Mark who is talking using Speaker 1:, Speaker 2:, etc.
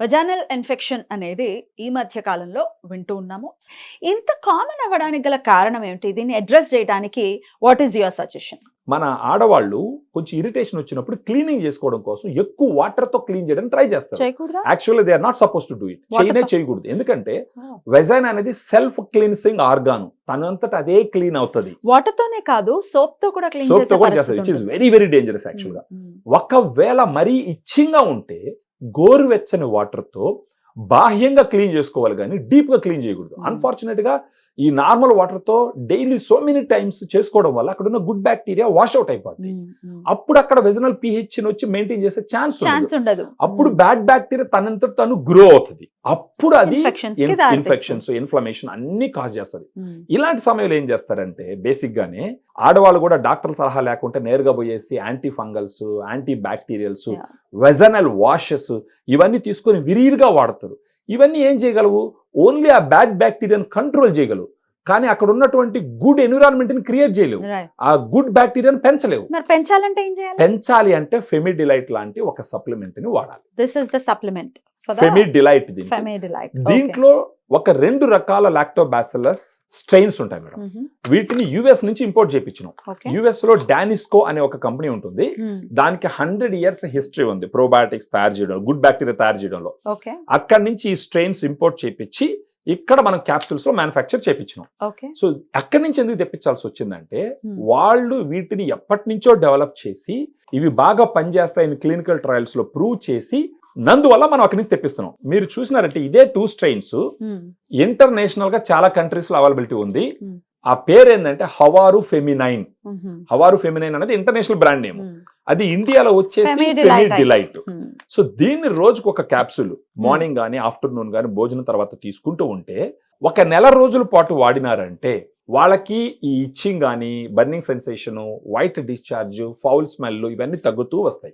Speaker 1: వజానల్ infection అనేది ఈ మధ్య కాలంలో వింటూ ఉన్నాము. ఇంత కామన్ అవ్వడానికి గల కారణం ఏమిటి? దీన్ని అడ్రెస్ చేయడానికి వాట్ ఈస్ యువర్ సజెషన్?
Speaker 2: మన ఆడవాళ్ళు కొంచెం ఇరిటేషన్ వచ్చినప్పుడు క్లీనింగ్ చేసుకోవడం కోసం ఎక్కువ వాటర్ తో క్లీన్ చేయడానికి ట్రై చేస్తారు.
Speaker 1: చేయకూడదా?
Speaker 2: Actually they are not suppose to do it. చేయకూడదు. ఎందుకంటే వెజైన్ అనేది సెల్ఫ్ క్లీన్సింగ్ ఆర్గాన్, తనంతట అదే క్లీన్ అవుతుంది.
Speaker 1: వాటర్ తోనే కాదు, సోప్ తో కూడా క్లీన్
Speaker 2: సోప్ తో కూడా చేస్తారు, which is very very dangerous actual గా. ఒకవేళ మరీ ఇచ్చింగ్ గా ఉంటే గోరువెచ్చని వాటర్ తో బాహ్యంగా క్లీన్ చేసుకోవాలి, కానీ డీప్ గా క్లీన్ చేయకూడదు. అన్ఫార్చునేట్ గా ఈ నార్మల్ వాటర్ తో డైలీ సో మెనీ టైమ్స్ చేసుకోవడం వల్ల అక్కడ ఉన్న గుడ్ బ్యాక్టీరియా వాష్ అవుట్ అయిపోతుంది. అప్పుడు అక్కడ వెజనల్ pH వచ్చి మెయింటైన్ చేసే ఛాన్స్ ఉండదు. అప్పుడు బ్యాడ్ బ్యాక్టీరియా తనంత తను గ్రో అవుతుంది. అప్పుడు అది ఇన్ఫెక్షన్స్, ఇన్ఫ్లమేషన్ అన్ని కాజ్ చేస్తుంది. ఇలాంటి సమయంలో ఏం చేస్తారంటే బేసిక్ గానే ఆడవాళ్ళు కూడా డాక్టర్ సలహా లేకుంటే నేరుగా పోయేసి anti fungals, anti bacterials, vaginal washes ఇవన్నీ తీసుకొని విరివిగా వాడతారు. ఇవన్నీ ఏం చేయగలవు? ఓన్లీ ఆ బ్యాడ్ బ్యాక్టీరియాని కంట్రోల్ చేయగలవు, కానీ అక్కడ ఉన్నటువంటి గుడ్ ఎన్విరాన్మెంట్ ని క్రియేట్ చేయలేవు. ఆ గుడ్ బ్యాక్టీరియాని పెంచలేవు.
Speaker 1: పెంచాలంటే ఏం చేయాలి?
Speaker 2: పెంచాలి అంటే ఫెమిడిలైట్ లాంటి ఒక సప్లిమెంట్ ని వాడాలి.
Speaker 1: దిస్ ఇస్ ద సప్లిమెంట్
Speaker 2: ఫెమిడిలైట్. దీంట్లో ఒక 2 రకాల లాక్టోబాసిల్లస్ స్ట్రెయిన్స్ ఉంటాయి మేడం. వీటిని యుఎస్ నుంచి ఇంపోర్ట్ చేయించినాం. యుఎస్ లో డానిస్కో అనే ఒక కంపెనీ ఉంటుంది. దానికి 100 years హిస్టరీ ఉంది ప్రోబయాటిక్స్ తయారు చేయడం, గుడ్ బ్యాక్టీరియా తయారు చేయడంలో. అక్కడి నుంచి ఈ స్ట్రెయిన్స్ ఇంపోర్ట్ చేయించి ఇక్కడ మనం క్యాప్సూల్స్ లో మ్యానుఫ్యాక్చర్ చేయించినాం. సో అక్కడి నుంచి ఎందుకు తెప్పించాల్సి వచ్చిందంటే వాళ్ళు వీటిని ఎప్పటి నుంచో డెవలప్ చేసి ఇవి బాగా పనిచేస్తాయని క్లినికల్ ట్రయల్స్ లో ప్రూవ్ చేసి నందువల్ల మనం అక్కడి నుంచి తెప్పిస్తున్నాం. మీరు చూసినారంటే ఇదే 2 strains ఇంటర్నేషనల్ గా చాలా కంట్రీస్ లో అవైలబిలిటీ ఉంది. ఆ పేరు ఏంటంటే హవారు ఫెమినైన్. హవారు ఫెమినైన్ అనేది ఇంటర్నేషనల్ బ్రాండ్ నేమ్. అది ఇండియాలో వచ్చేసి ఫెమిడిలైట్. సో దీన్ని రోజుకు ఒక క్యాప్సూల్ మార్నింగ్ గానీ ఆఫ్టర్నూన్ గానీ భోజనం తర్వాత తీసుకుంటూ ఉంటే 1 నెల రోజుల పాటు వాడినారంటే వాళ్ళకి ఈ ఇచ్చింగ్ కానీ, burning sensation, white discharge, foul smell ఇవన్నీ తగ్గుతూ వస్తాయి.